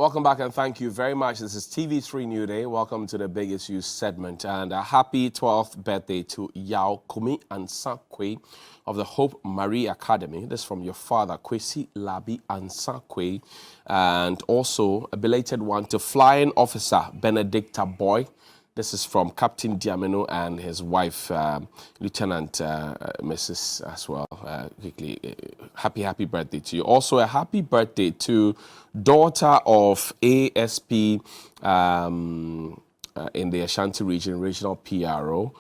Welcome back and thank you very much. This is TV3 New Day. Welcome to the Big Issues segment and a happy 12th birthday to Yao Kumi Ansakwe of the Hope Marie Academy. This is from your father, Kwesi Labi Ansakwe, and also a belated one to Flying Officer Benedicta Boy. This is from Captain Diameno and his wife, Lieutenant Mrs. as well. Quickly, happy birthday to you. Also, a happy birthday to daughter of ASP in the Ashanti region, regional PRO.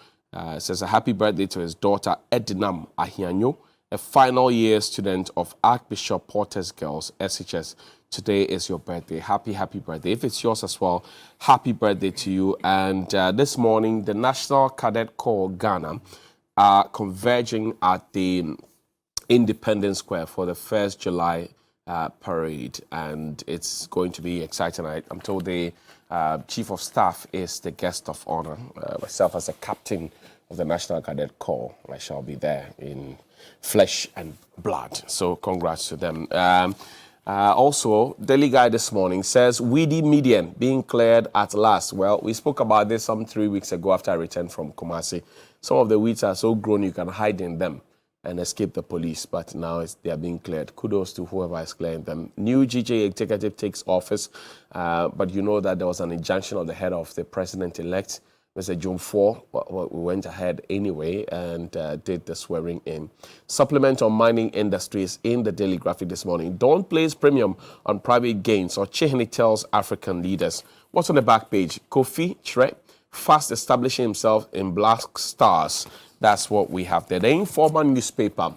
Says a happy birthday to his daughter, Edinam Ahianyo, a final year student of Archbishop Porter's Girls, SHS. Today is your birthday. Happy birthday. If it's yours as well, happy birthday to you. And this morning, the National Cadet Corps Ghana are converging at the Independence Square for the 1st July parade. And it's going to be exciting. I'm told the Chief of Staff is the guest of honor. Myself as a captain of the National Cadet Corps, I shall be there in flesh and blood. So congrats to them. Also, Daily Guide this morning says weedy median being cleared at last. Well, we spoke about this some 3 weeks ago after I returned from Kumasi. Some of the weeds are so grown you can hide in them and escape the police, but now they are being cleared. Kudos to whoever is clearing them. New GJ executive takes office, but you know that there was an injunction of the head of the president-elect, Mr. June 4, we went ahead anyway and did the swearing in. Supplement on mining industries in the Daily Graphic this morning. Don't place premium on private gains, or Chehini tells African leaders. What's on the back page? Kofi Tre, fast establishing himself in Black Stars. That's what we have there. The Informer newspaper.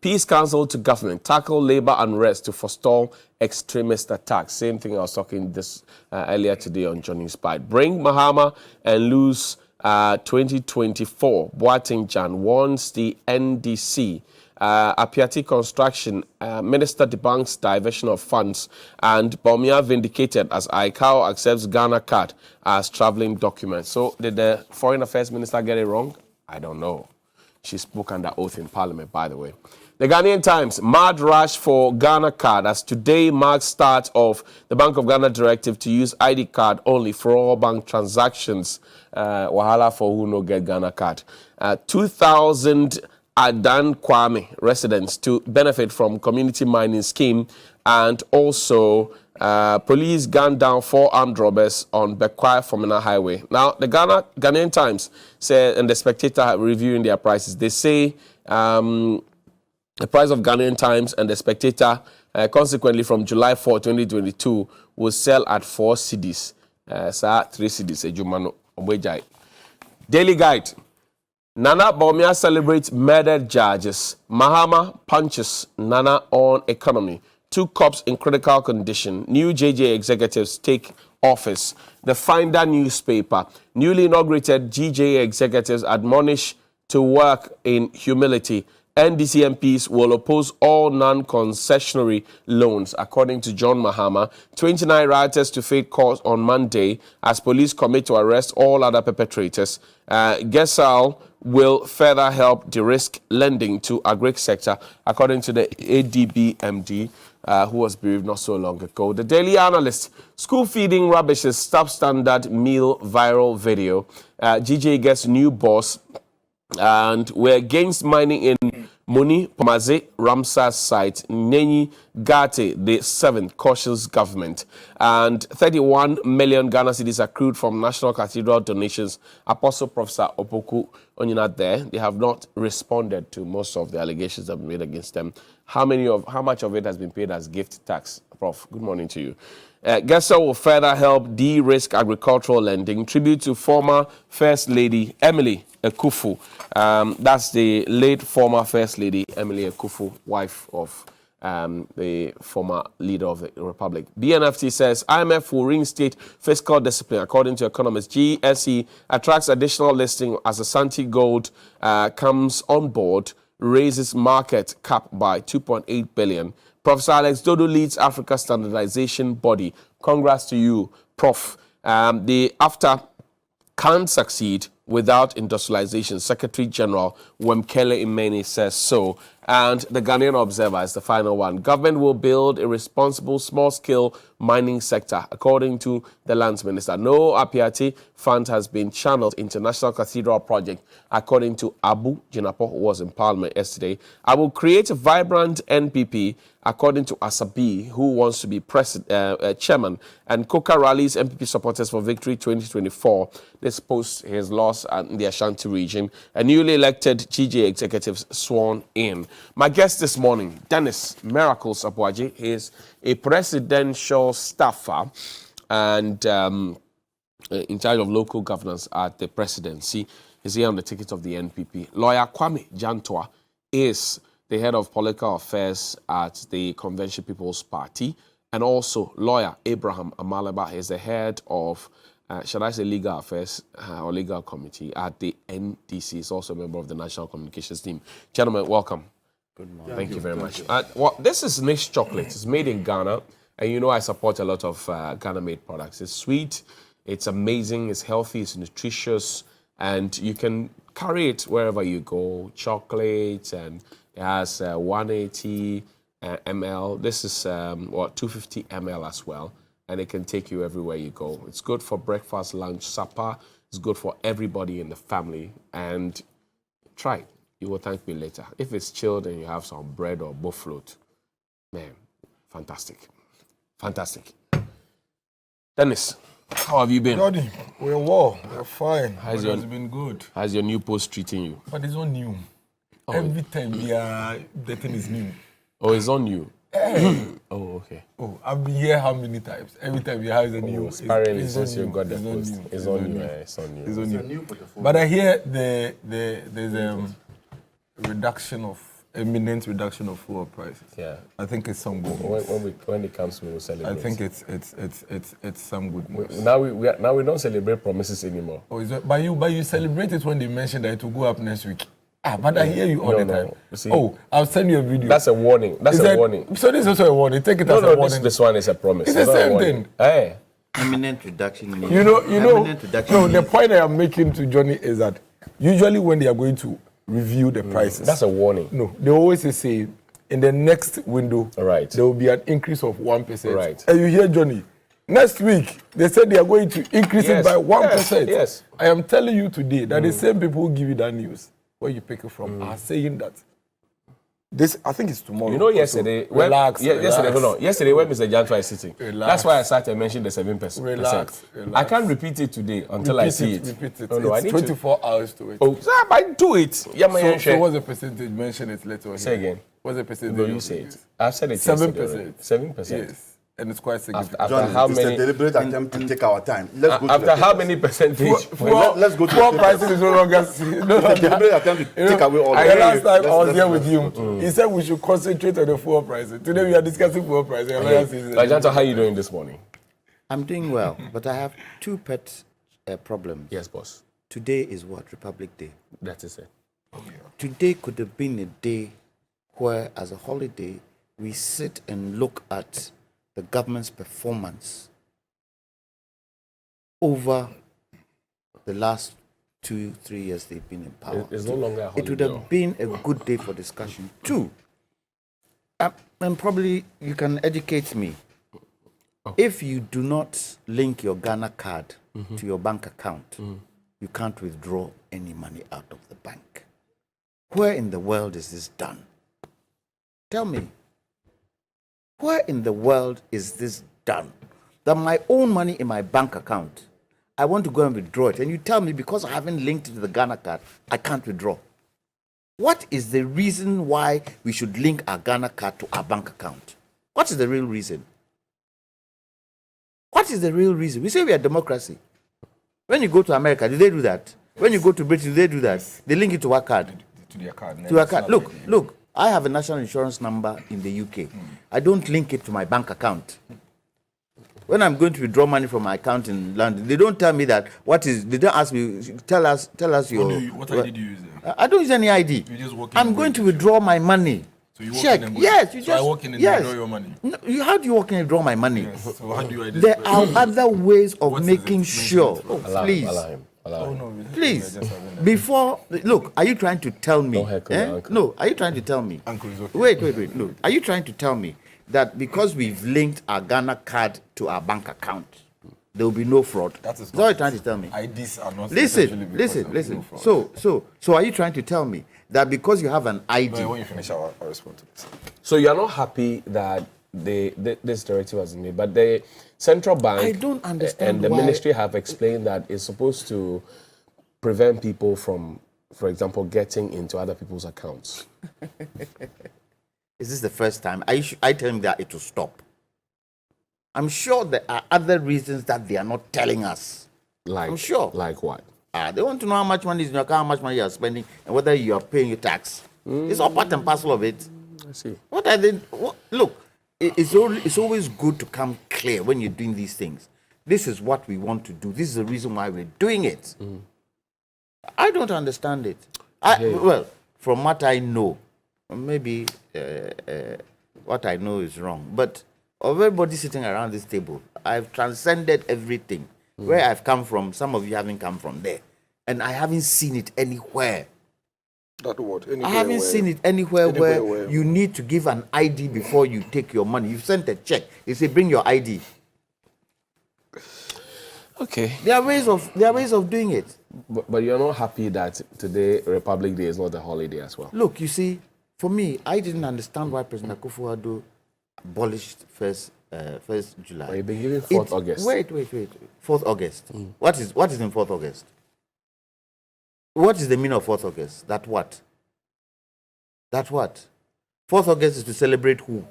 Peace Council to government, tackle labor unrest to forestall extremist attacks. Same thing I was talking this earlier today on Johnny Spide. Bring Mahama and lose 2024. Boating Jan warns the NDC. Apiati Construction, Minister debunks diversion of funds, and Bawumia vindicated as ICAO accepts Ghana card as traveling document. So did the Foreign Affairs Minister get it wrong? I don't know. She spoke under oath in Parliament, by the way. The Ghanaian Times, mad rush for Ghana card as today marks start of the Bank of Ghana directive to use ID card only for all bank transactions. Wahala for who no get Ghana card. 2,000 Adan Kwame residents to benefit from community mining scheme, and also police gunned down 4 armed robbers on Bekwai Fomena Highway. Now, the Ghanaian Times said, and the Spectator are reviewing their prices. They say the price of Ghanaian Times and the Spectator, consequently from July 4, 2022, will sell at 4 cedis. 3 cedis. Daily Guide. Nana Bawumia celebrates murder charges. Mahama punches Nana on economy. 2 cops in critical condition. New JJ executives take office. The Finder newspaper. Newly inaugurated GJ executives admonish to work in humility. NDC MPs will oppose all non-concessionary loans, according to John Mahama. 29 rioters to face court on Monday as police commit to arrest all other perpetrators. Gesal will further help de-risk lending to agri sector, according to the ADB MD, who was bereaved not so long ago. The Daily Analyst, school feeding rubbishes substandard meal viral video. GJ gets new boss. And we're against mining in Muni, Pomaze, Ramsar site. Nenyi Gate, the 7th, cautions government. And 31 million Ghana cedis accrued from National Cathedral donations. Apostle Professor Opoku Onyina there. They have not responded to most of the allegations that have been made against them. How much of it has been paid as gift tax? Prof, good morning to you. GESA will further help de-risk agricultural lending. Tribute to former First Lady Emily Ekufu. That's the late former First Lady Emily Ekufu, wife of the former leader of the Republic. BNFT says IMF will reinstate fiscal discipline. According to economists, GSE attracts additional listing as Asante Gold comes on board, raises market cap by 2.8 billion. Professor Alex Dodo leads Africa Standardization Body. Congrats to you, Prof. The AFTA can't succeed without industrialization. Secretary General Wemkele Imeni says so. And the Ghanaian Observer is the final one. Government will build a responsible small-scale mining sector, according to the lands minister. No Apiati fund has been channeled into National Cathedral project, according to Abu Jinapo, who was in Parliament yesterday. I will create a vibrant NPP, according to Asabi, who wants to be chairman. And Koka rallies MPP supporters for victory 2024. This post his loss in the Ashanti region. A newly elected GJ executives sworn in. My guest this morning, Dennis Miracles Abuaji. He is a presidential staffer and in charge of local governance at the presidency. He's here on the ticket of the NPP. Lawyer Kwame Jantoa is the head of political affairs at the Convention People's Party. And also lawyer Abraham Amaleba is the head of, shall I say, legal affairs or legal committee at the NDC. He's also a member of the National Communications team. Gentlemen, welcome. Good morning. Thank you very much. Well, this is Niche Chocolate. It's made in Ghana. And you know I support a lot of Ghana-made products. It's sweet, it's amazing, it's healthy, it's nutritious, and you can carry it wherever you go. Chocolate, and it has 180 ml. This is 250 ml as well, and it can take you everywhere you go. It's good for breakfast, lunch, supper. It's good for everybody in the family, and try it. You will thank me later. If it's chilled and you have some bread or buffaloat, man, fantastic. Fantastic. Dennis, how have you been? Jordi, we're well. We're fine. It's been good. How's your new post treating you? But it's not new. Oh. Every time the thing is new. Oh, it's on you? Hey. Oh, okay. Oh, I've been here how many times? Every time you have a new. Apparently, since you got the post, it's on you. It's on you. It's on you. But I hear there's a reduction of imminent reduction of fuel prices. Yeah, I think it's some good news. When it comes, we will celebrate. I think it's some good news. Now we don't celebrate promises anymore. Oh, is it? But you celebrate it when they mention that it will go up next week. But I hear you all the time. See, I'll send you a video. That's a warning. That's a warning. So this is also a warning. Take it as a warning. This one is a promise. It's the same thing. Hey. Imminent reduction. You know. No, the point I am making to Johnny is that usually when they are going to review the prices. That's a warning. No, they always say in the next window, right, there will be an increase of 1%. Right. And you hear Johnny, next week they said they are going to increase it by 1%. Yes. I am telling you today that the same people who give you that news, where you pick it from, are saying that. This, I think it's tomorrow. You know, yesterday, yesterday when Mr. Jantoa is sitting, that's why I started to mention the 7%. Relax. I can't repeat it today until I see it. Repeat it. No, it's 24 hours to it. Oh, but do it. So what's the percentage? Mention it later. Say again. What's the percentage? No, you say it. I've said it 7%. 7%. Yes. And it's quite significant. After how many? It's a deliberate attempt to take our time. Let's go after how many percentage? Let's go to fuel prices is no longer. It's a deliberate attempt to take away all the last time I was here with you, he said we should concentrate on the fuel prices. Today we are discussing fuel prices. Jantoa, how are you doing this morning? I'm doing well, but I have two pet problems. Yes, boss. Today is what? Republic Day. That is it. Today could have been a day where, as a holiday, we sit and look at the government's performance over the last 2-3 years they've been in power. It's no longer a holiday. It would have been a good day for discussion. Two, and probably you can educate me. If you do not link your Ghana card to your bank account, you can't withdraw any money out of the bank. Where in the world is this done? Tell me. Where in the world is this done? That my own money in my bank account, I want to go and withdraw it. And you tell me because I haven't linked it to the Ghana card, I can't withdraw. What is the reason why we should link our Ghana card to our bank account? What is the real reason? What is the real reason? We say we are democracy. When you go to America, do they do that? When you go to Britain, do they do that? They link it to what card? To their card. To a card. Look. I have a national insurance number in the UK. I don't link it to my bank account. When I'm going to withdraw money from my account in London, they don't tell me that. They don't ask me. Tell us your. What ID do you use? I don't use any ID. You just walk in. I'm going to withdraw my money. So you walk check. In and yes, you so just. I walk in and withdraw your money. No, how do you walk in and withdraw my money? Yes. So how do you identify? There are other ways of making sure. Please. Oh, no, Please, we're just having a- before look, are you trying to tell me? Don't heckle your uncle. No, are you trying to tell me? Uncle is okay. Wait. Look, are you trying to tell me that because we've linked our Ghana card to our bank account, there will be no fraud? That is That's what you're trying to tell me. IDs are not essentially because of Listen. no fraud. So are you trying to tell me that because you have an ID, No, when you finish, I'll respond to this. So you're not happy that this directive has been made, but the central bank I don't understand and the why- ministry have explained that it's supposed to prevent people from, for example, getting into other people's accounts. is this the first time? I tell him that it will stop. I'm sure there are other reasons that they are not telling us. Like, I'm sure. Like what? They want to know how much money is in your account, how much money you are spending, and whether you are paying your tax. It's all part and parcel of it. I see. What are they? Look, it's always good to come clear when you're doing these things. This is what we want to do. This is the reason why we're doing it. I don't understand it. Well, from what I know, maybe what I know is wrong, but of everybody sitting around this table, I've transcended everything. Where I've come from, some of you haven't come from there. And I haven't seen it anywhere. That word. I haven't seen it anywhere where where- you need to give an ID before you take your money. You've sent a check. They say, bring your ID. Okay. There are ways of doing it. But you're not happy that today, Republic Day, is not a holiday as well? Look, you see, for me, I didn't understand why President Akufo-Addo abolished 1st July. But you've been given 4th August. Wait. 4th August. What is in 4th August? What is the meaning of 4th August? That what? 4th August is to celebrate who?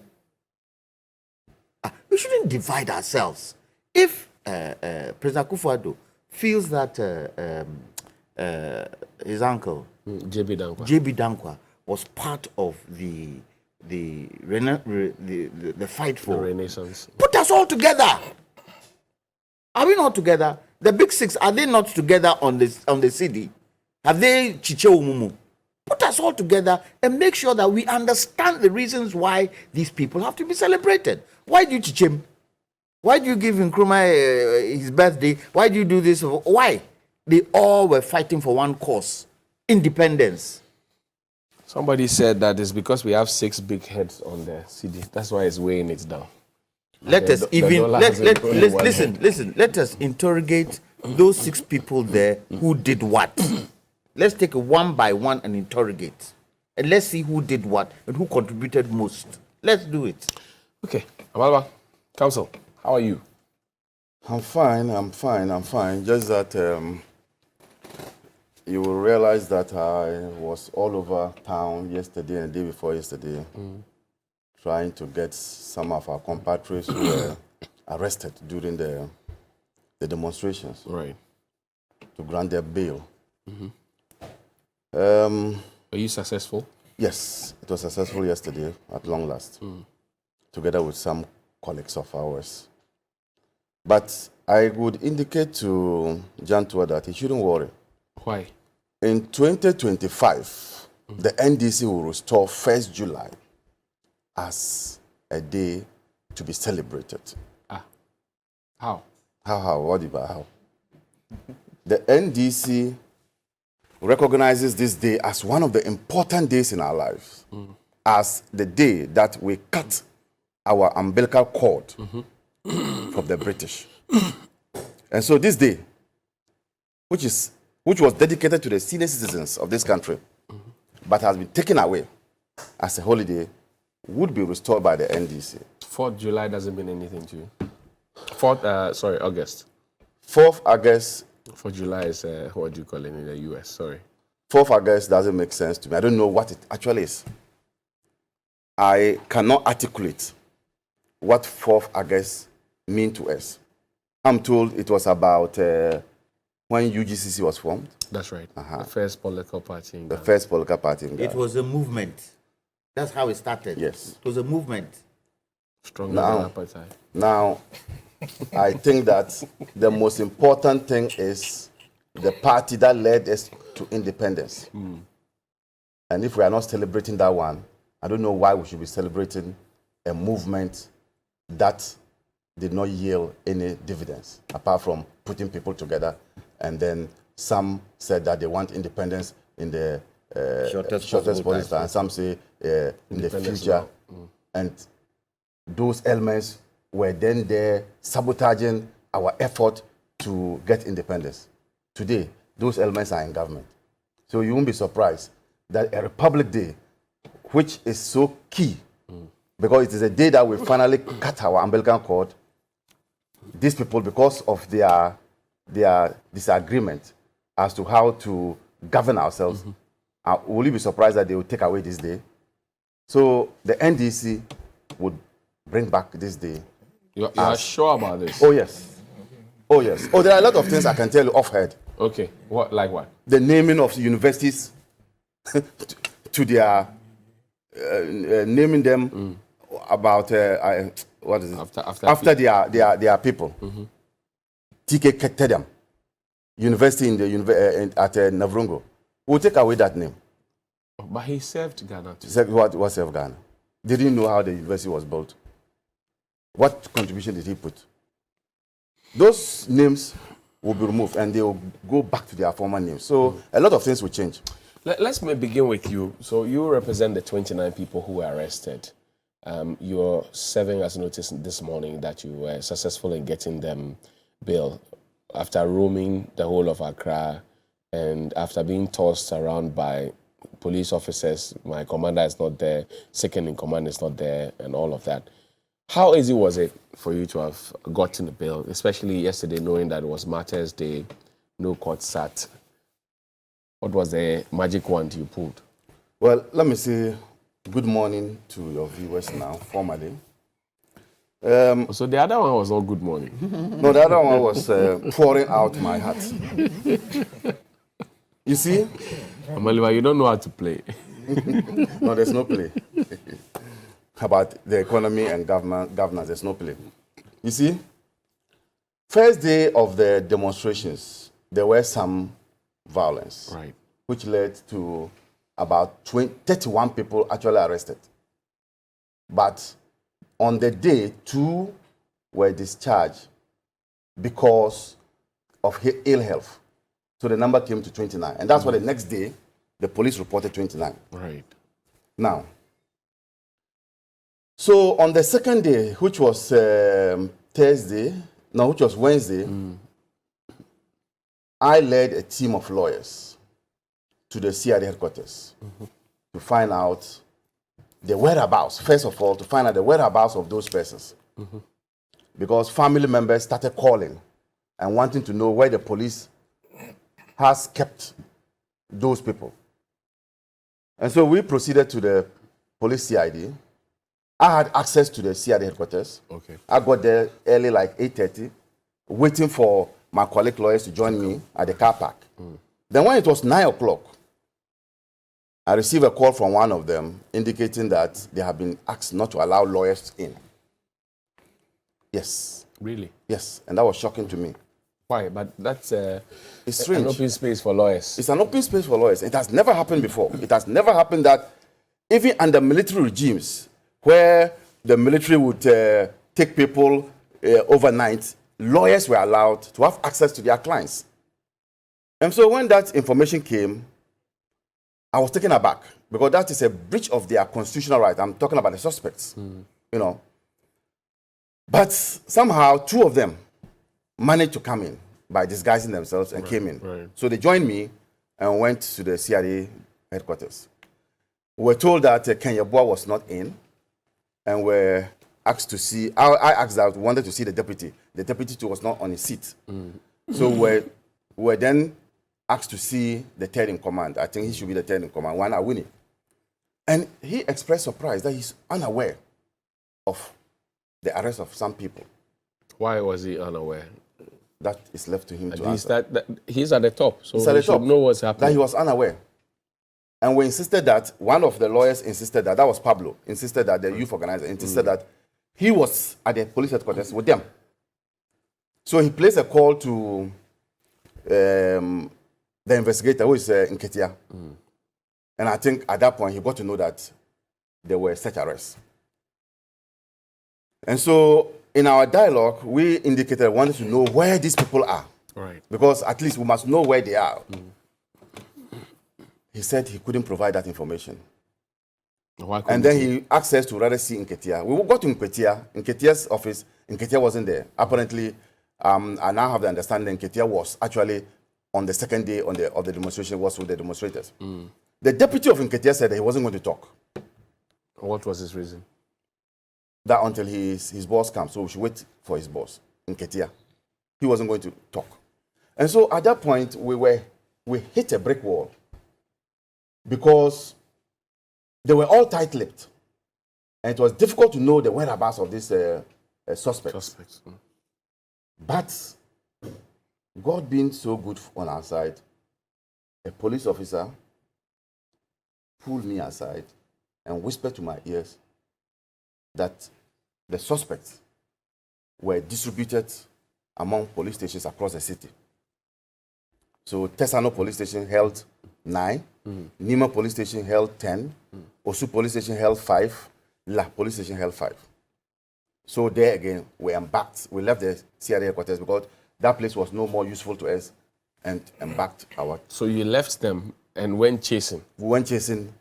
We shouldn't divide ourselves. If President Akufo-Addo feels that his uncle, JB Dankwa. JB Dankwa, was part of the fight The for Renaissance. put us all together. Are we not together? The big six, are they not together on the CD? Have they chiche umumu? Put us all together and make sure that we understand the reasons why these people have to be celebrated. Why do you chiche him? Why do you give Nkrumah his birthday? Why do you do this? Why? They all were fighting for one cause: independence. Somebody said that it's because we have 6 big heads on the CD. That's why it's weighing it down. Let us even dollar hasn't grown in one listen. Let us interrogate those 6 people there who did what. Let's take it one by one and interrogate, and let's see who did what and who contributed most. Let's do it. Okay. Amalba, Council, how are you? I'm fine. Just that you will realize that I was all over town yesterday and the day before yesterday trying to get some of our compatriots who were arrested during the demonstrations Right. to grant their bail. Are you successful? Yes, it was successful yesterday at long last, together with some colleagues of ours. But I would indicate to Jan Tua that he shouldn't worry. Why? In 2025, the NDC will restore 1st July as a day to be celebrated. How? How? What do you mean, how? The NDC recognizes this day as one of the important days in our lives, as the day that we cut our umbilical cord from the British. And so this day, which was dedicated to the senior citizens of this country, but has been taken away as a holiday, would be restored by the NDC. 4th July doesn't mean anything to you. August. 4th August 4th July is, what do you call it in the US? Sorry. 4th August doesn't make sense to me. I don't know what it actually is. I cannot articulate what 4th August mean to us. I'm told it was about when UGCC was formed, That's right. The first political party in the Ghana. first political party in Ghana. It was a movement. That's how it started. Yes. It was a movement. Stronger Now- than appetite. Now, I think that the most important thing is the party that led us to independence. And if we are not celebrating that one, I don't know why we should be celebrating a movement that did not yield any dividends, apart from putting people together and then Some said that they want independence in the Shortest shortest possible possible time. Some say in the Independence future. now. And those elements were then there sabotaging our effort to get independence. Today, those elements are in government. So you won't be surprised that a Republic Day, which is so key, because it is a day that we finally cut our umbilical cord, these people, because of their disagreement as to how to govern ourselves, will you be surprised that they will take away this day? So the NDC would bring back this day. You are sure about this? Oh, yes. Oh, yes. Oh, there are a lot of things I can tell you off-head. Okay. What? Like what? The naming of universities to their naming them about what is it? After their people. TK Ketedam University in the at Navrongo. We'll take away that name. But he served Ghana too. What served Ghana? They didn't know how the university was built. What contribution did he put? Those names will be removed and they will go back to their former names. So a lot of things will change. Let's begin with you. So you represent the 29 people who were arrested. You're serving as notice this morning that you were successful in getting them bail after roaming the whole of Accra and after being tossed around by police officers. My commander is not there, second in command is not there, and all of that. How easy was it for you to have gotten the bail, especially yesterday, knowing that it was Martyrs' Day, no court sat? What was the magic wand you pulled? Well, let me say good morning to your viewers now, formally. So the other one was all good morning. No, the other one was pouring out my heart. You see? Amaliwa, you don't know how to play. No, there's no play. About the economy and governance, there's no play. You see, first day of the demonstrations, there were some violence, Right. which led to about 31 people actually arrested. But on the day, 2 were discharged because of ill health. So the number came to 29. And that's why the next day, the police reported 29. Right. Now, so on the second day, which was which was Wednesday, I led a team of lawyers to the CID headquarters to find out the whereabouts, first of all, to find out the whereabouts of those persons. Because family members started calling and wanting to know where the police has kept those people. And so we proceeded to the police CID. I had access to the CID headquarters. Okay. I got there early, like 8:30, waiting for my colleague lawyers to join me at the car park. Then when it was 9 o'clock, I received a call from one of them indicating that they have been asked not to allow lawyers in. Yes. Really? Yes. And that was shocking to me. Why? But that's It's strange. an open space for lawyers. It's an open space for lawyers. It has never happened before. It has never happened that even under military regimes, where the military would take people overnight, lawyers were allowed to have access to their clients. And so when that information came, I was taken aback because that is a breach of their constitutional right. I'm talking about the suspects, you know. But somehow 2 of them managed to come in by disguising themselves and came in. right. So they joined me and went to the CID headquarters. We were told that Kenya Boa was not in and were asked to see. I asked that, wanted to see the deputy. The deputy too was not on his seat. So we were then asked to see the third in command. I think he should be the third in command, Wan Awini. And he expressed surprise that he's unaware of the arrest of some people. Why was he unaware? That is left to him At to least answer. that he's at the top, so He's at he the top. should know what's That happening. he was unaware. And we insisted that, one of the lawyers insisted that was Pablo, insisted that the youth organizer insisted that he was at the police headquarters with them. So he placed a call to the investigator, who is Nketia. And I think at that point, he got to know that there were such arrests. And so in our dialogue, we indicated we wanted to know where these people are. Right. Because at least we must know where they are. He said he couldn't provide that information. Why And couldn't then he asked us to rather see Nketia. We got to Nketia's office. Nketia wasn't there. Apparently, I now have the understanding Nketia was actually on the second day of the demonstration, was with the demonstrators. The deputy of Nketia said that he wasn't going to talk. What was his reason? That until his boss comes, so we should wait for his boss, Nketia. He wasn't going to talk. And so at that point, we hit a brick wall because they were all tight-lipped. And it was difficult to know the whereabouts of these suspects. But God being so good on our side, a police officer pulled me aside and whispered to my ears that the suspects were distributed among police stations across the city. So Tesano Police Station held 9, Nima Police Station held 10, Osu Police Station held 5, La Police Station held 5. So there again, we embarked. We left the CRA headquarters because that place was no more useful to us, and embarked our. So you left them and went chasing. We went chasing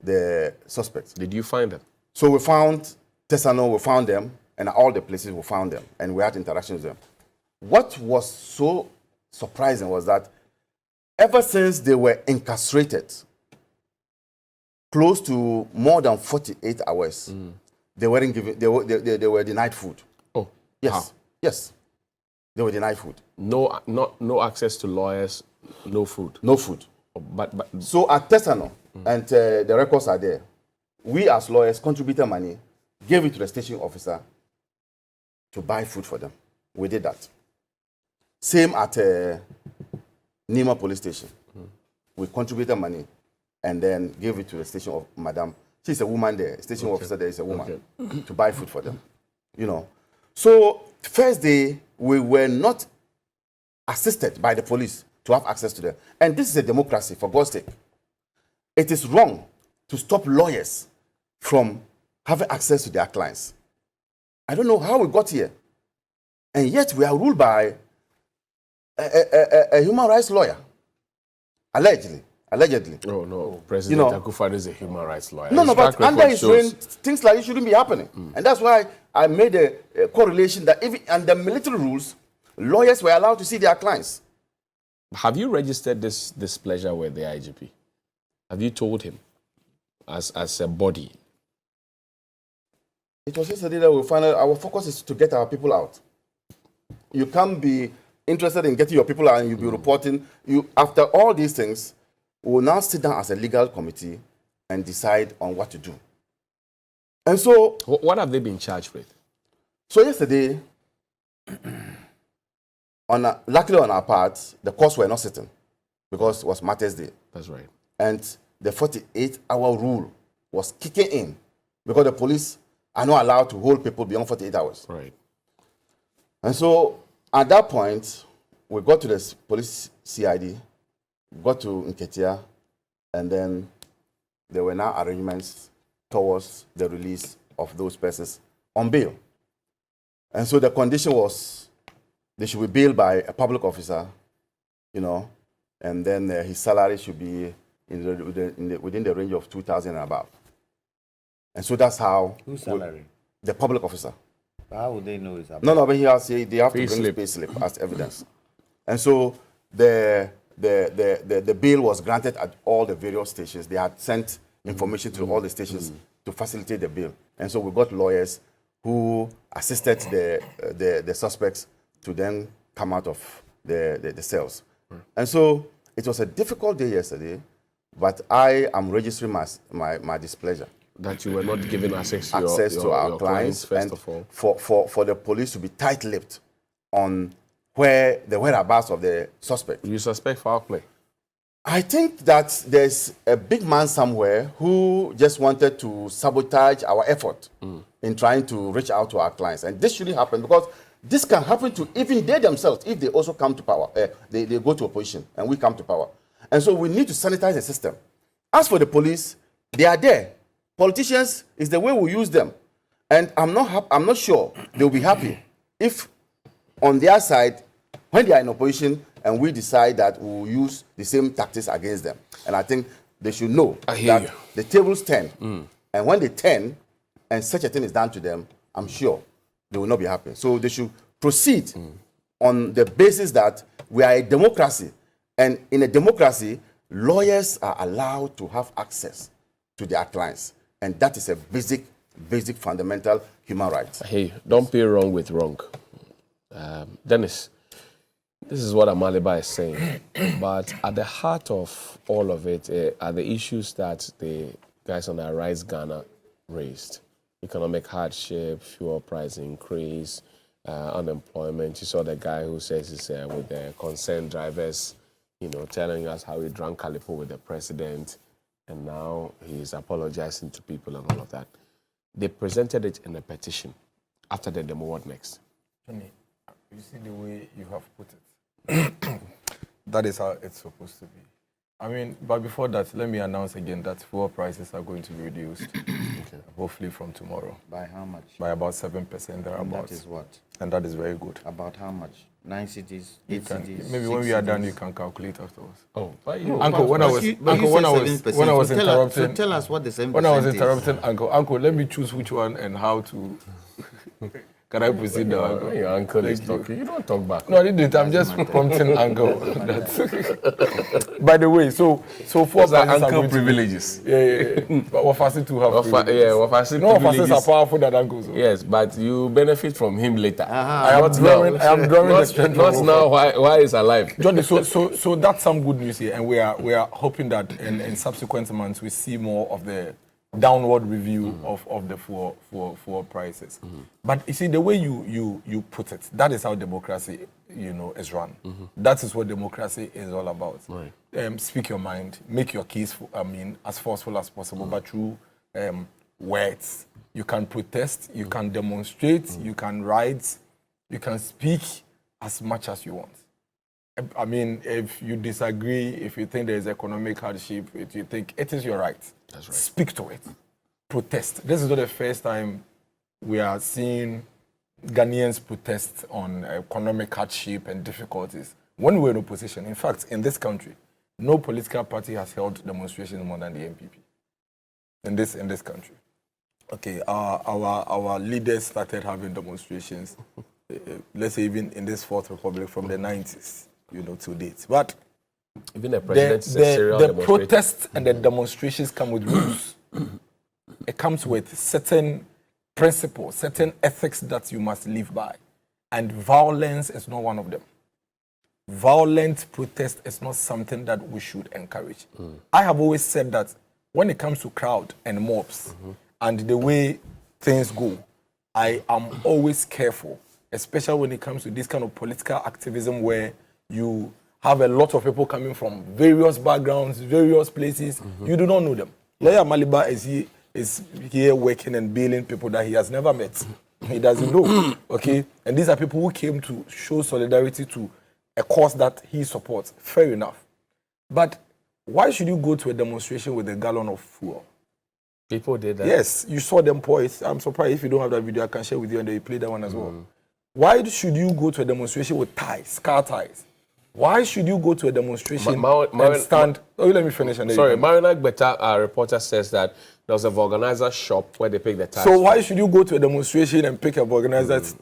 the suspects. Did you find them? So we found Tesano, we found them, and all the places we found them, and we had interactions with them. What was so surprising was that ever since they were incarcerated, close to more than 48 hours, they weren't given. They were denied food. Oh, Yes, how? yes, they were denied food. No access to lawyers, no food. No food. But So at Tesano, and the records are there, we as lawyers contributed money, gave it to the station officer to buy food for them. We did that. Same at Nima Police Station. We contributed money and then gave it to the station of Madam. She's a woman there. Station officer there is a woman to buy food for them. You know. So first day we were not assisted by the police to have access to them. And this is a democracy, for God's sake. It is wrong to stop lawyers from having access to their clients. I don't know how we got here. And yet we are ruled by a human rights lawyer. Allegedly. oh no, President Akufo-Addo is a human rights lawyer. No, His but track under record his shows- reign, things like this shouldn't be happening. And that's why I made a correlation that even under military rules, lawyers were allowed to see their clients. Have you registered this displeasure with the IGP? Have you told him as a body? It was yesterday that we found out our focus is to get our people out. You can't be interested in getting your people out and you'll be reporting. After all these things, we will now sit down as a legal committee and decide on what to do. And so, What have they been charged with? so yesterday, luckily on our part, the courts were not sitting because it was Matters Day. That's right. And the 48-hour rule was kicking in because the police are not allowed to hold people beyond 48 hours. Right. And so at that point, we got to the police CID, got to Nketia, and then there were now arrangements towards the release of those persons on bail. And so the condition was they should be bailed by a public officer, you know, and then his salary should be within the range of 2,000 and above. And so that's how Whose salary? the public officer. How would they know it's happening? No, but they have to bring Payslip. pay slip as evidence. And so the bail was granted at all the various stations. They had sent information to all the stations to facilitate the bail. And so we got lawyers who assisted the suspects to then come out of the cells. And so it was a difficult day yesterday, but I am registering my displeasure. That you were not given access to Our your clients, first and of all. for the police to be tight-lipped on the whereabouts of the suspect. You suspect foul play. I think that there's a big man somewhere who just wanted to sabotage our effort in trying to reach out to our clients. And this shouldn't happen because this can happen to even they themselves if they also come to power. They go to opposition and we come to power. And so we need to sanitize the system. As for the police, they are there. Politicians is the way we use them. And I'm not sure they'll be happy if on their side when they are in opposition and we decide that we will use the same tactics against them. And I think they should know that the tables turn. And when they turn and such a thing is done to them, I'm sure they will not be happy. So they should proceed on the basis that we are a democracy. And in a democracy, lawyers are allowed to have access to their clients. And that is a basic fundamental human right. Hey, don't pay wrong with wrong. Dennis, this is what Amaliba is saying. But at the heart of all of it are the issues that the guys on the Rise Ghana raised. Economic hardship, fuel price increase, unemployment. You saw the guy who says he's with the concerned drivers, telling us how he drank Calipo with the president, and now he's apologizing to people and all of that. They presented it in a petition after the demo. What next? Tony, you see the way you have put it. That is how it's supposed to be. I mean, but before that, let me announce again that fuel prices are going to be reduced, hopefully from tomorrow. By how much? By about 7% thereabouts. That is what? And that is very good. About how much? 9 cities, 8 cities. Maybe when we are done, you can calculate afterwards. Oh, Uncle, when I was interrupting, so tell us what the 7% when I was interrupting, Uncle, let me choose which one and how to. Can I proceed now? When your uncle is talking, you don't talk back. No, I didn't. I'm just prompting Uncle. By the way, so for uncle privileges. Yeah. But Wafasi to have privileges. Wafasi no, Wafasis are powerful than uncles. So. Yes, but you benefit from him later. I am drawing the strength. Not now. Why he's alive? Johnny, so that's some good news here, and we are hoping that in subsequent months we see more of the downward review of the fuel prices. But you see, the way you put it, that is how democracy, is run. That is what democracy is all about. Right. Speak your mind, make your case, as forceful as possible, but through words. You can protest, you can demonstrate, you can write, you can speak as much as you want. I mean, if you disagree, if you think there is economic hardship, if you think it is your right, that's right. Speak to it. Protest. This is not the first time we are seeing Ghanaians protest on economic hardship and difficulties. When we were in opposition, in fact, in this country, no political party has held demonstrations more than the MPP. In this country. Okay, our leaders started having demonstrations, let's say even in this Fourth Republic from the 90s. To date. But even the president is a serial the protests and the demonstrations come with rules. It comes with certain principles, certain ethics that you must live by. And violence is not one of them. Violent protest is not something that we should encourage. I have always said that when it comes to crowd and mobs and the way things go, I am always careful, especially when it comes to this kind of political activism where you have a lot of people coming from various backgrounds, various places. You do not know them. Lawyer Maliba is here working and bailing people that he has never met. He doesn't know. Okay? And these are people who came to show solidarity to a cause that he supports. Fair enough. But why should you go to a demonstration with a gallon of fuel? People did that. Yes, you saw them pour it. I'm surprised if you don't have that video, I can share with you and they play that one as well. Why should you go to a demonstration with ties, car ties? Why should you go to a demonstration and stand? Let me finish. Sorry, Marina Beta, our reporter, says that there was a organizer shop where they pick the ties. So why should you go to a demonstration and pick a organizer's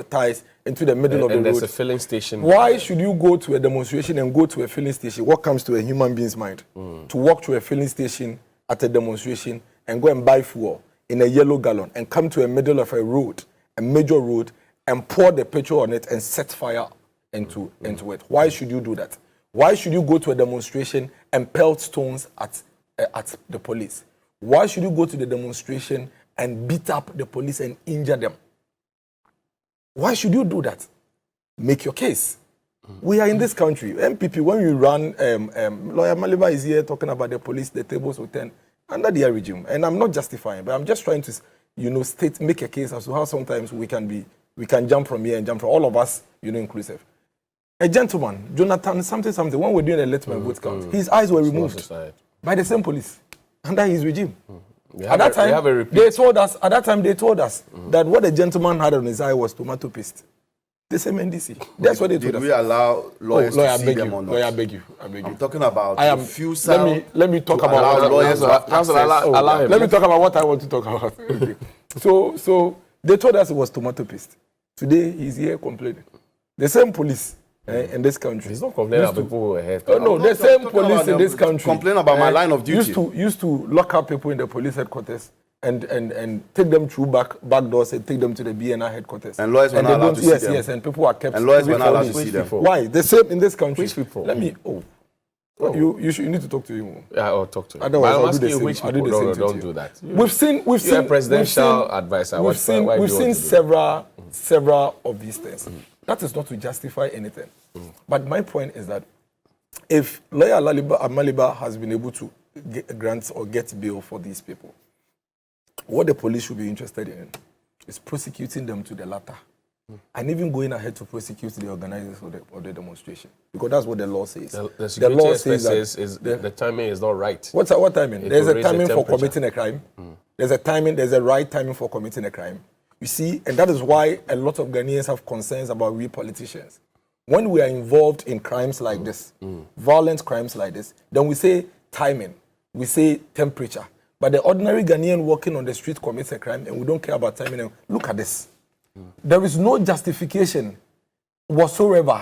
ties into the middle of the road? And there's a filling station. Why should you go to a demonstration and go to a filling station? What comes to a human being's mind? To walk to a filling station at a demonstration and go and buy fuel in a yellow gallon and come to a middle of a road, a major road, and pour the petrol on it and set fire into it. Why should you do that? Why should you go to a demonstration and pelt stones at the police? Why should you go to the demonstration and beat up the police and injure them? Why should you do that? Make your case. We are in this country. MPP, when we run, Lawyer Maliba is here talking about the police, the tables will turn under the regime. And I'm not justifying, but I'm just trying to, make a case as to how sometimes we can jump from here and jump from all of us, inclusive. A gentleman, Jonathan, something, when we're doing a letterman vote count, his eyes were removed by the same police under his regime. At that time, they told us that what the gentleman had on his eye was tomato paste. The same NDC. That's what they told Did us. we allow lawyers lawyer, to I see beg them you. or not? Lawyer, I beg you. I'm talking about I am. refusal. Let me talk to about allow lawyers to have Councillor, access. allow him. Let me talk about what I want to talk about. Okay. So they told us it was tomato paste. Today he's here complaining. The same police in this country. He's not complaining about people who were hurt. Oh no, the same talking police about in this them country complain about my line of duty. Used to lock up people in the police headquarters and take them through back doors and take them to the BNI headquarters. And lawyers were not allowed to see them. Yes, and people are kept. And lawyers were not allowed to Which see them. people? Why? The same in this country. Which people? Let me. You need to talk to him. Yeah, I'll talk to him. Otherwise, But I'm I'll do the asking you same. which I'll do people. the No, same no, to don't you. do that. We've seen You're a presidential advisor. We've seen several of these things. Mm. That is not to justify anything. But my point is that if lawyer Amaliba has been able to grant or get bail for these people, what the police should be interested in is prosecuting them to the latter. And even going ahead to prosecute the organizers of the demonstration. Because that's what the law says. The security law aspect says says the timing is not right. What timing? It There's will a raise the timing for temperature. committing a crime. There's a right timing for committing a crime. You see, and that is why a lot of Ghanaians have concerns about we politicians. When we are involved in crimes like this, violent crimes like this, then we say timing, we say temperature. But the ordinary Ghanaian walking on the street commits a crime and we don't care about timing. And look at this. There is no justification whatsoever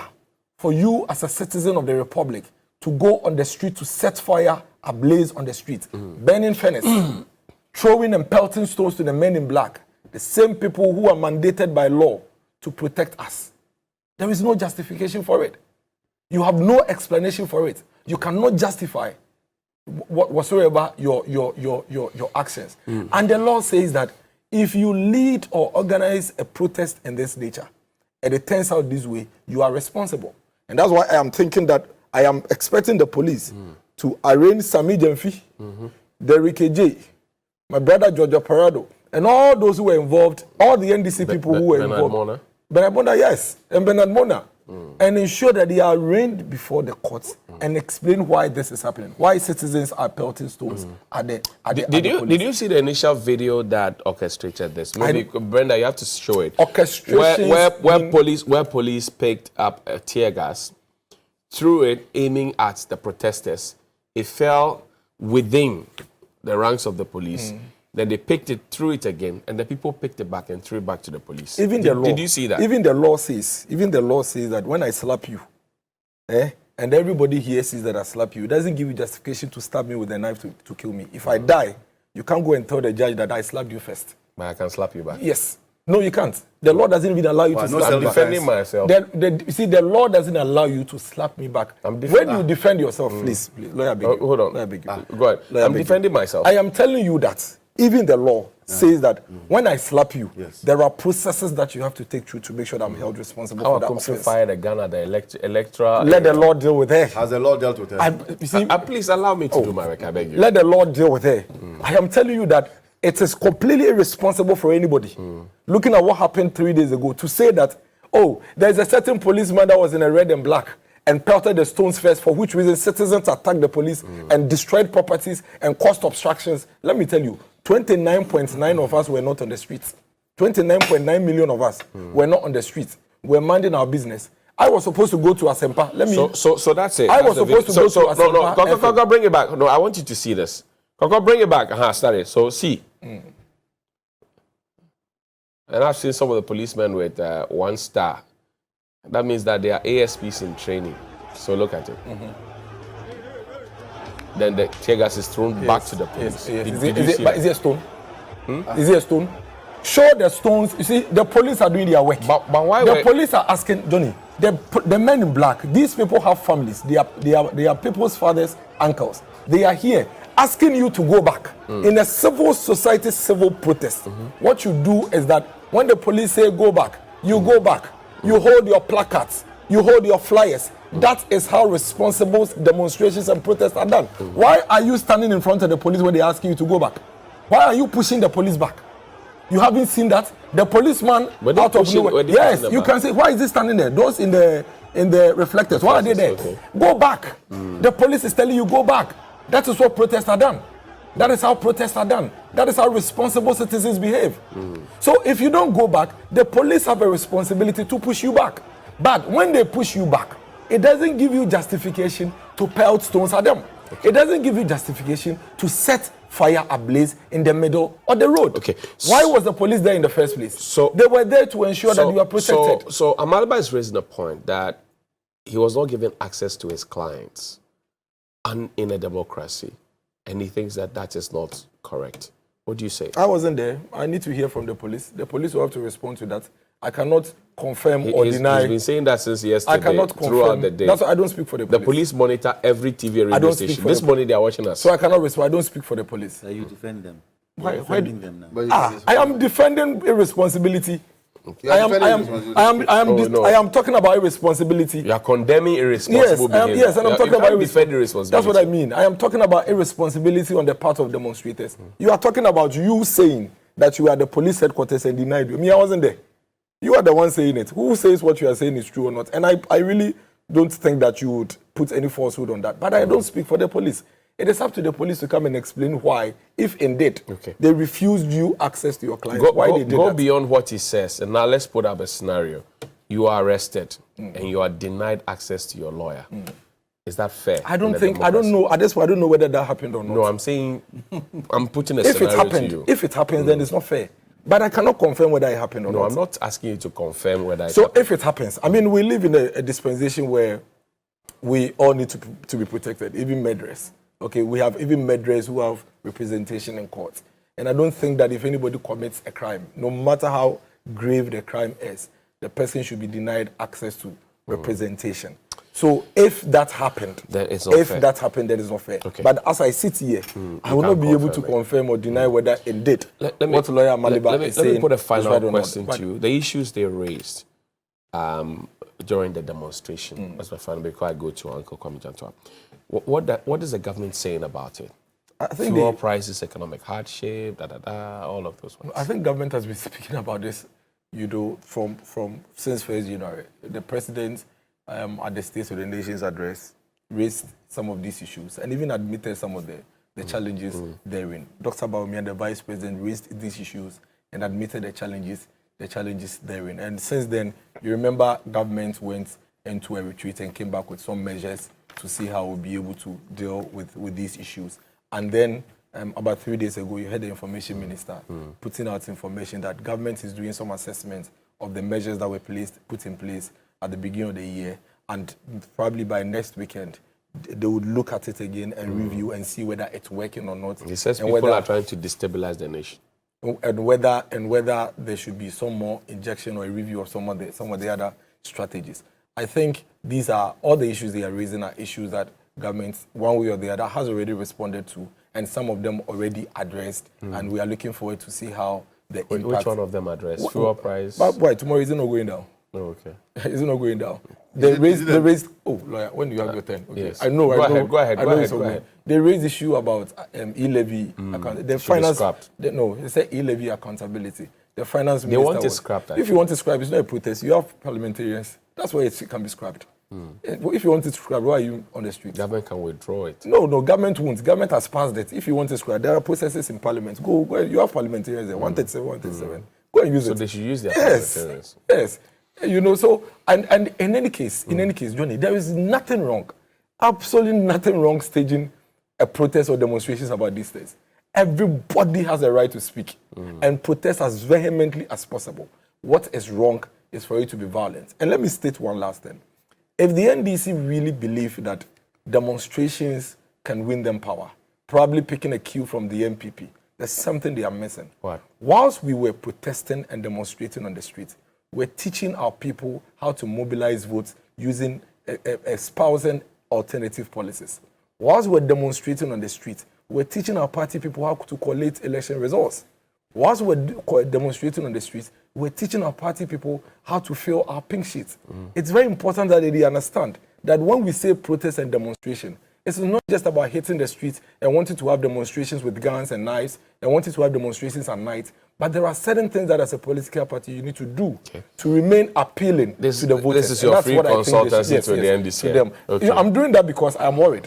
for you as a citizen of the Republic to go on the street to set fire ablaze on the street, burning furnace, throwing and pelting stones to the men in black, the same people who are mandated by law to protect us. There is no justification for it. You have no explanation for it. You cannot justify whatsoever your actions. And the law says that if you lead or organize a protest in this nature, and it turns out this way, you are responsible. And that's why I am thinking that I am expecting the police to arraign Sami Jemfi, Derrick J, my brother Georgia Parado, and all those who were involved, all the NDC people who were involved. Mona? Bernard Mona, yes, and Bernard Mona. And ensure that they are arraigned before the courts and explain why this is happening, why citizens are pelting stones at the Did you see the initial video that orchestrated this? Maybe Brenda, you have to show it. Orchestration Where police picked up a tear gas, threw it aiming at the protesters. It fell within the ranks of the police. Then they picked it, threw it again, and the people picked it back and threw it back to the police. Did you see that? Even the law says that when I slap you, and everybody here sees that I slap you, it doesn't give you justification to stab me with a knife to kill me. If I die, you can't go and tell the judge that I slapped you first. But I can slap you back. Yes. No, you can't. The law doesn't even allow you to slap me I'm back. defending myself. You see, the law doesn't allow you to slap me back. When you defend yourself, please, lawyer, beg you. Hold on. Lawyer, beg you. Go ahead. I'm defending myself. I am telling you that even the law says that when I slap you, there are processes that you have to take through to make sure that I'm held responsible for that offense. Fired a gun at the electoral. Let the law deal with her. Has the law dealt with her? You see, please allow me to do my work, I beg you. let the law deal with her. I am telling you that it is completely irresponsible for anybody, looking at what happened 3 days ago, to say that, oh, there's a certain policeman that was in a red and black and pelted the stones first, for which reason citizens attacked the police and destroyed properties and caused obstructions. Let me tell you, 29.9 of us were not on the streets. 29.9 million of us were not on the streets. We're minding our business. I was supposed to go to Asempa. So that's it. I was supposed to go to Asempa. No, Koko, bring it back. No, I want you to see this. Koko, bring it back. Start it. So see. And I've seen some of the policemen with 1 star. That means that they are ASPs in training. So look at it. Then the tear gas is thrown back to the police. Yes. Did you see that? Is it a stone? Is it a stone? Show the stones. You see, the police are doing their work. But why the police are asking, Johnny, the men in black, these people have families. They are people's fathers, uncles. They are here asking you to go back. In a civil society, civil protest, what you do is that when the police say go back, you go back. You hold your placards. You hold your flyers. That is how responsible demonstrations and protests are done. Why are you standing in front of the police when they ask you to go back? Why are you pushing the police back? You haven't seen that? The policeman out of nowhere. Yes, you can say, why is he standing there? Those in the reflectors, why are they there? Okay. Go back. The police is telling you go back. That is what protests are done. That is how protests are done. That is how responsible citizens behave. So if you don't go back, the police have a responsibility to push you back. But when they push you back, it doesn't give you justification to pelt stones at them. It doesn't give you justification to set fire ablaze in the middle of the road. Okay. Why was the police there in the first place? So they were there to ensure that you are protected. So Amaliba is raising a point that he was not given access to his clients and in a democracy, and he thinks that that is not correct. What do you say? I wasn't there. I need to hear from the police. The police will have to respond to that. I cannot confirm or deny. He's been saying that since yesterday. I cannot confirm. Throughout the day. That's why I don't speak for the police. The police monitor every TV and radio station. This morning they are watching us. So I cannot respond. I don't speak for the police. So you defend them. Why Defending them now. I am defending irresponsibility. I am talking about irresponsibility. You are condemning irresponsible behavior. Yes, and I'm talking about irresponsibility. That's what I mean. I am talking about irresponsibility on the part of demonstrators. You are talking about you saying that you are the police headquarters and denied you. Me, I wasn't there. You are the one saying it. Who says what you are saying is true or not? And I really don't think that you would put any falsehood on that. But I don't speak for the police. It is up to the police to come and explain why, if indeed they refused you access to your clients, why they did that. Go beyond what he says, and now let's put up a scenario. You are arrested, and you are denied access to your lawyer. Is that fair? I don't know. At this point, I don't know whether that happened or not. No, I'm saying, I'm putting a scenario to you. If it happens, then it's not fair. But I cannot confirm whether it happened or not. No, I'm not asking you to confirm whether it happened. So if it happens, I mean, we live in a dispensation where we all need to be protected, even murderers. Okay, we have even murderers who have representation in court. And I don't think that if anybody commits a crime, no matter how grave the crime is, the person should be denied access to representation. So if that happened, then it's not fair. Okay. But as I sit here, I will not be able to confirm or deny whether indeed what lawyer Maliba is saying. Let me put a final question to you. The issues they raised during the demonstration, that's my final before I go to Uncle Kwame Jantua. What is the government saying about it? I think fuel prices, economic hardship, all of those ones. I think government has been speaking about this, from since 1st January. The president at the State of the Nation's address raised some of these issues and even admitted some of the challenges therein. Dr. Bawumia, the vice president, raised these issues and admitted the challenges therein. And since then, you remember government went into a retreat and came back with some measures to see how we'll be able to deal with these issues. And then about 3 days ago, you heard the information minister putting out information that government is doing some assessment of the measures that were put in place at the beginning of the year. And probably by next weekend, they would look at it again and review and see whether it's working or not. He says people are trying to destabilize the nation. And whether there should be some more injection or a review of some of the other strategies. I think these are all the issues they are raising are issues that government, one way or the other, has already responded to, and some of them already addressed. And we are looking forward to see how the impact. Which one of them addressed? Fuel price. But why tomorrow is it not going down? Oh, okay. Is it not going down? They raised. Oh, lawyer, when do you have your turn? Okay. Yes. I know. Go ahead. They raised issue about E-levy. The finance. They say E-levy accountability. The finance minister. They want to scrap that. If you want to scrap, it's not a protest. You have parliamentarians. That's why it can be scrapped. If you want to scrap, why are you on the street? Government can withdraw it. No, government won't. Government has passed it. If you want to scrap, there are processes in parliament. Go. You have parliamentarians there. 137. Go and use it. So they should use their parliamentarians. Yes. So and in any case, Johnny, there is nothing wrong, absolutely nothing wrong staging a protest or demonstrations about these things. Everybody has a right to speak and protest as vehemently as possible. What is wrong is for you to be violent. And let me state one last thing. If the NDC really believe that demonstrations can win them power, probably picking a cue from the MPP, there's something they are missing. What? Whilst we were protesting and demonstrating on the street, we're teaching our people how to mobilize votes using espousing alternative policies. Whilst we're demonstrating on the street, we're teaching our party people how to collate election results. Whilst we're demonstrating on the streets, we're teaching our party people how to fill our pink sheets. It's very important that they understand that when we say protest and demonstration, It's not just about hitting the streets and wanting to have demonstrations with guns and knives and wanting to have demonstrations at night. But there are certain things that as a political party you need to do to remain appealing to the voters. This is your free consultancy to the NDC. To them. Okay. You know, I'm doing that because I'm worried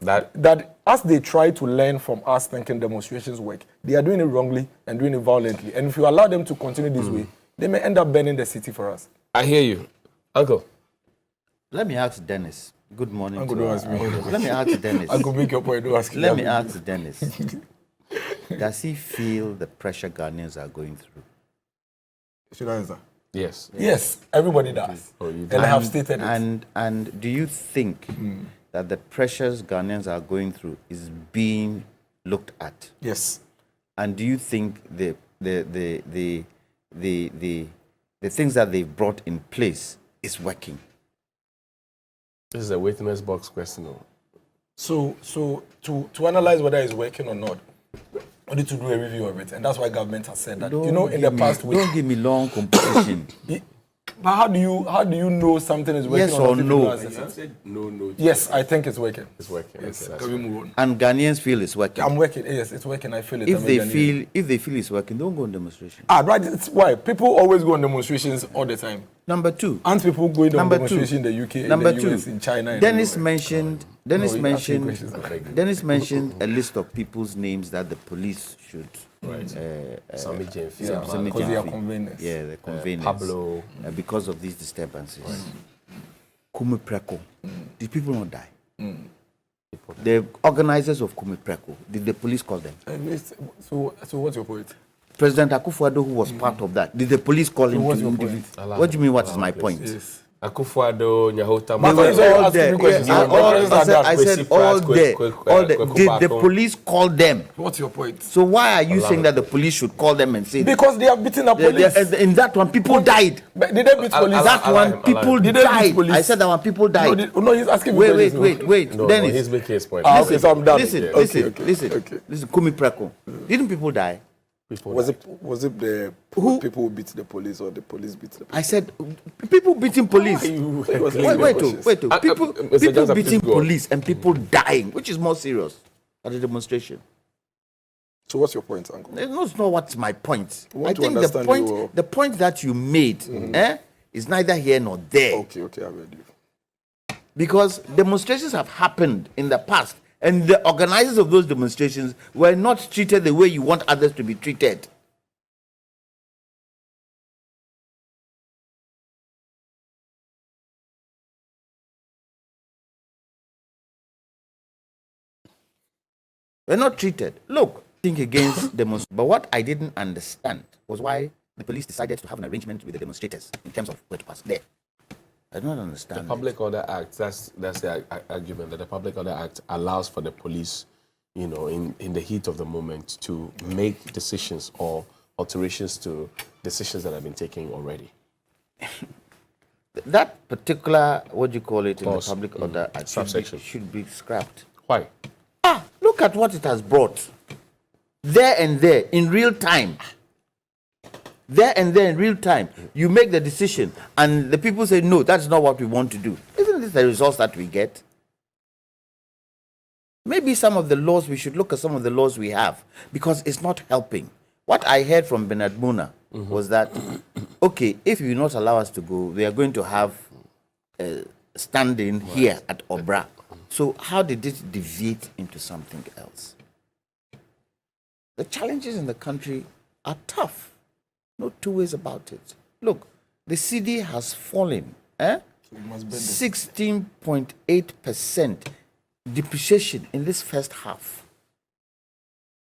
That that as they try to learn from us thinking demonstrations work, they are doing it wrongly and doing it violently. And if you allow them to continue this way, they may end up burning the city for us. I hear you, Uncle. Let me ask Dennis. Good morning. Uncle, to don't our- ask me. Let me ask Dennis. I could make your point. Don't ask Let me. me ask Dennis. Does he feel the pressure Ghanaians are going through? Should I answer? Yes. Yes, everybody does. Oh, you and I have stated it. And do you think that the pressures Ghanaians are going through is being looked at? Yes. And do you think the things that they've brought in place is working? This is a witness box question. So to analyze whether it's working or not, we need to do a review of it, and that's why government has said that. You know, in the past week. Don't give me long composition. But how do you know something is working? Yes or no? No. Yes, I think it's working. It's working. Yes. Okay, that's Can we fine. move on? And Ghanaians feel it's working. I'm working. Yes, it's working. I feel it. If I'm they a Ghanaian. feel it's working, don't go on demonstration. Right. It's why people always go on demonstrations all the time. Number two. Aren't people going on Number demonstrations two. in the UK, Number in the US, two. in China? and Dennis everywhere? mentioned. No, you're asking questions. Dennis mentioned a list of people's names that the police should. Sammy Jane, Some- some because they are agency. conveners. Yeah, the conveners. Pablo. Because of these disturbances. Kume Preko. Did people not die? The organizers of Kume Preko, did the police call them? So what's your point? President Akufo-Addo, who was part of that, did the police call him? what's to your interview? point? What do you mean? What is my point? Yes. Akufo-Addo, Nyahota, But They That's were why you're all asking there. me questions. Yeah, I said Kwesi all Pratt, there. Kweku- All there. Kweku Did the Bakong. police call them? What's your point? So why are you saying that the police should call them and say? Because they have beaten the police. In that one, people died. But did they beat police? That one, people Did they beat died. police? I said that one, people died. No, he's asking me Wait, questions. wait. No, Dennis, he's making his point. Okay, so I'm done. listen, Okay, listen, okay, listen, okay. listen. Kumi Preko. Didn't people die? Was it the people who beat the police or the police beat the police? I said people beating police. Wait, people Mr. Johnson, please beating go on. police and people dying, which is more serious at a demonstration. So what's your point, Uncle? That's not what's my point. I want I to think understand you well. the point that you made is neither here nor there. Okay, I read you. Because demonstrations have happened in the past, and the organizers of those demonstrations were not treated the way you want others to be treated. We're not treated. Look, think against demonstrators. But what I didn't understand was why the police decided to have an arrangement with the demonstrators in terms of where to pass there. I don't understand. The Public Order Act, that's the argument, that the Public Order Act allows for the police, you know, in the heat of the moment to make decisions or alterations to decisions that have been taken already. That particular, what do you call it, in the Clause. Public Order Act Subsection. should be scrapped. Why? Look at what it has brought. There and there, in real time. There and there, in real time. You make the decision, and the people say, no, that's not what we want to do. Isn't this the results that we get? Maybe some of the laws, we should look at some of the laws we have, because it's not helping. What I heard from Bernard Muna was that, okay, if you not allow us to go, we are going to have standing here at Obra. So how did it deviate into something else? The challenges in the country are tough. No two ways about it. Look, the CD has fallen. 16.8% depreciation in this first half.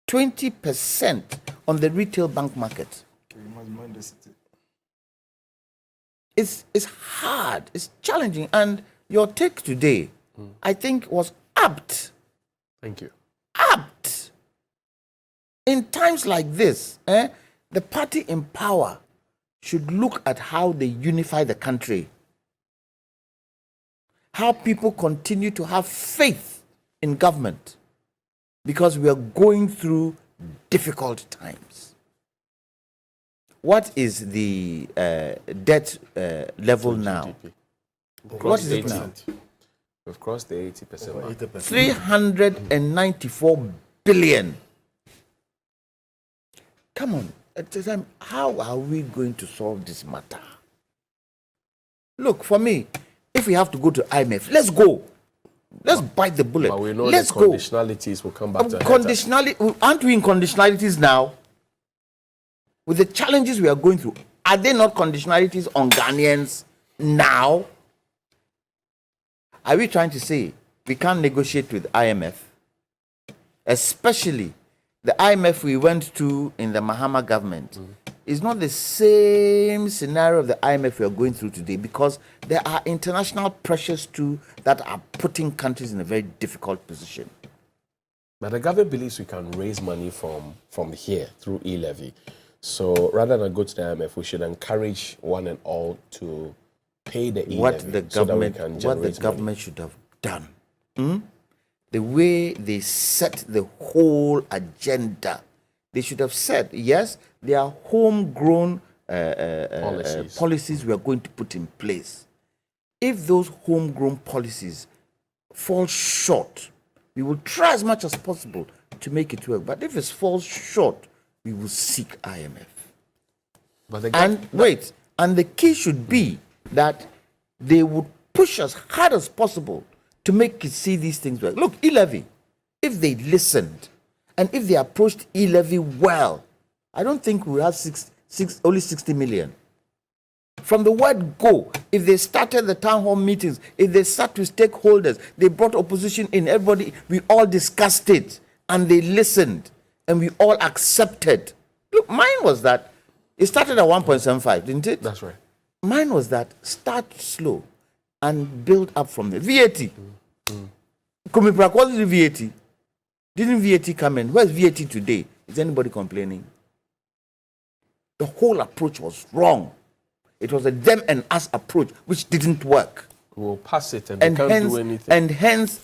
20% on the retail bank market. You must mind the city. It's hard, it's challenging, and your take today, I think, was apt. Thank you. Apt. In times like this, the party in power should look at how they unify the country, how people continue to have faith in government, because we are going through difficult times. What is the debt level now? What is it now? We've crossed the 80% mark. 80%. 394 billion. Come on, at the time, how are we going to solve this matter? Look, for me, if we have to go to IMF, let's go. Let's bite the bullet. But we know let's the go. conditionalities will come back to Conditionality, aren't we in conditionalities now? With the challenges we are going through, are there not conditionalities on Ghanaians now? Are we trying to say we can't negotiate with IMF? Especially the IMF we went to in the Mahama government is not the same scenario of the IMF we are going through today, because there are international pressures too that are putting countries in a very difficult position. But the government believes we can raise money from here through E-levy. So rather than go to the IMF, we should encourage one and all to pay the E-levy What the generate government money. should have done, the way they set the whole agenda, they should have said, yes, there are homegrown policies we are going to put in place. If those homegrown policies fall short, we will try as much as possible to make it work. But if it falls short, we will seek IMF. But the And the key should be that they would push as hard as possible to make it see these things work. Look, E-levy, if they listened and if they approached E-levy well, I don't think we have only 60 million. From the word go, if they started the town hall meetings, if they sat with stakeholders, they brought opposition in, everybody, we all discussed it, and they listened, and we all accepted. Look, mine was that it started at 1.75, didn't it? That's right. Mine was that start slow and build up from there. VAT. Kumiprak, what is the VAT? Didn't VAT come in? Where's VAT today? Is anybody complaining? The whole approach was wrong. It was a them and us approach, which didn't work. We'll pass it and we can't do anything. And hence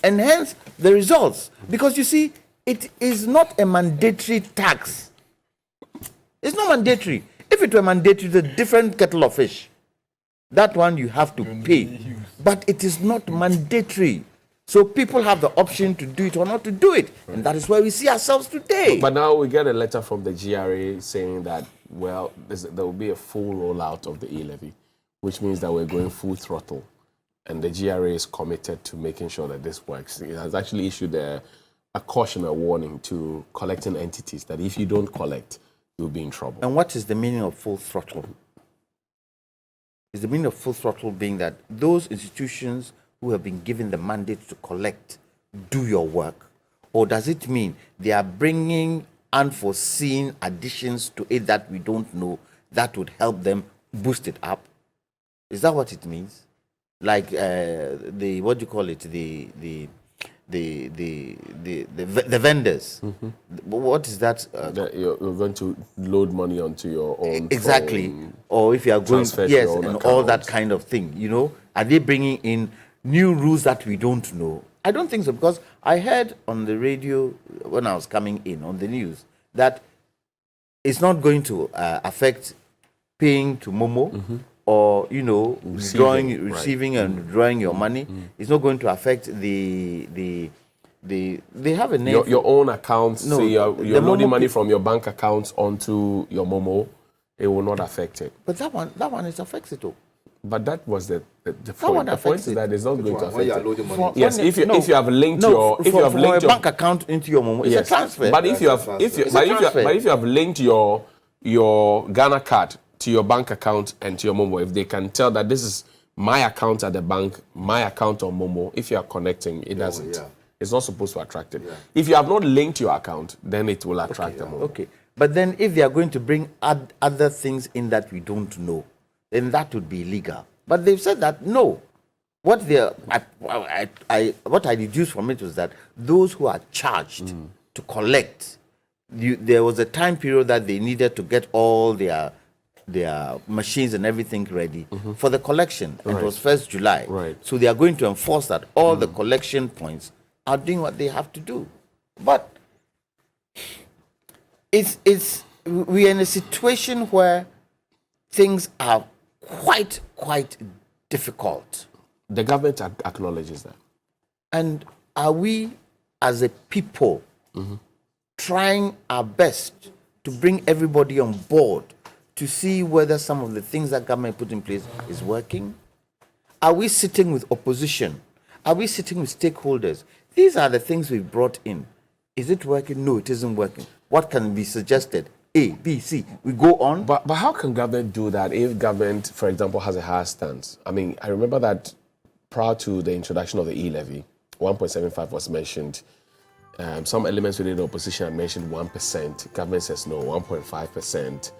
the results. Because you see, it is not a mandatory tax. It's not mandatory. If it were mandatory, it's a different kettle of fish. That one you have to pay. But it is not mandatory. So people have the option to do it or not to do it. And that is where we see ourselves today. But now we get a letter from the GRA saying that, well, there will be a full rollout of the E-levy, which means that we're going full throttle. And the GRA is committed to making sure that this works. It has actually issued a caution, a warning to collecting entities that if you don't collect, you'll be in trouble. And what is the meaning of full throttle? Is the meaning of full throttle being that those institutions who have been given the mandate to collect do your work? Or does it mean they are bringing unforeseen additions to it that we don't know that would help them boost it up? Is that what it means? Like the what do you call it? The vendors. What is that? That you're going to load money onto your own exactly. phone, or if you are going, transfer to yes, your own and account. all that kind of thing. You know, are they bringing in new rules that we don't know? I don't think so, because I heard on the radio when I was coming in on the news that it's not going to affect paying to Momo. Or receiving and drawing your money. It's not going to affect they have a name. Your own accounts. No, say you're loading Momo money from your bank accounts onto your Momo. It will not affect it. But that one is affects it all. But that was the point. one The point affects is that it's not going to When you are affect it. loading money. Yes, if you have linked from your bank account into your Momo, it's a transfer. But if you have linked your Ghana card to your bank account and to your Momo, if they can tell that this is my account at the bank, my account on Momo, if you are connecting, it doesn't. Yeah. It's not supposed to attract it. Yeah. If you have not linked your account, then it will attract the Momo. Okay, but then if they are going to bring other things in that we don't know, then that would be illegal. But they've said that no. What I deduced from it was that those who are charged to collect, there was a time period that they needed to get all their machines and everything ready for the collection. And it was 1st July. Right. So they are going to enforce that all the collection points are doing what they have to do. But we're in a situation where things are quite difficult. The government acknowledges that. And are we, as a people, trying our best to bring everybody on board to see whether some of the things that government put in place is working? Are we sitting with opposition? Are we sitting with stakeholders? These are the things we've brought in. Is it working? No, it isn't working. What can be suggested? A, B, C. We go on. But how can government do that if government, for example, has a higher stance? I mean, I remember that prior to the introduction of the E-levy, 1.75 was mentioned. Some elements within the opposition had mentioned 1%. Government says no, 1.5%.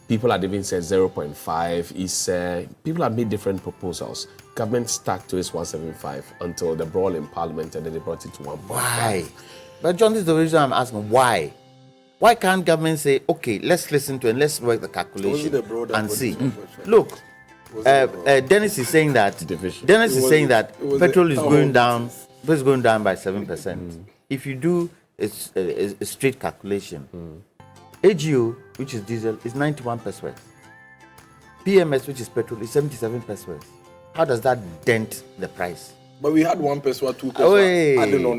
People had even said 0.5. People had made different proposals. Government stuck to its 1.75 until the brawl in Parliament, and then they brought it to 1.5. Why? But John, this is the reason I'm asking. Why? Why can't government say, okay, let's listen to it and let's work the calculation and see? Look, Dennis is saying that petrol is going down. Petrol is going down by 7%. If you do a straight calculation, AGO, which is diesel, is 91 pesos. PMS, which is petrol, is 77 pesos. How does that dent the price? But we had 1 peso, 2 peso. I don't know.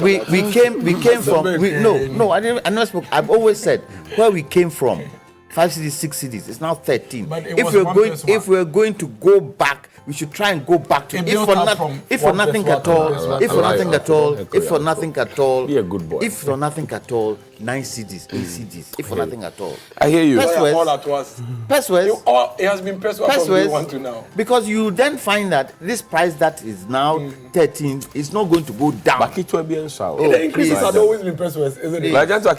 We came from. I didn't. I never spoke. I've always said where we came from. 5 cities, 6 cities. It's now 13. But If we're going to go back, we should try and go back to if for nothing at all. Be a good boy. If for nothing at all, 9 cities, 8 cities. If for nothing at all. I hear you. All at once. It has been Peswa from day one to now. Because you then find that this price that is now 13 is not going to go down. But it will be in South. The increases had always been Peswa, isn't it?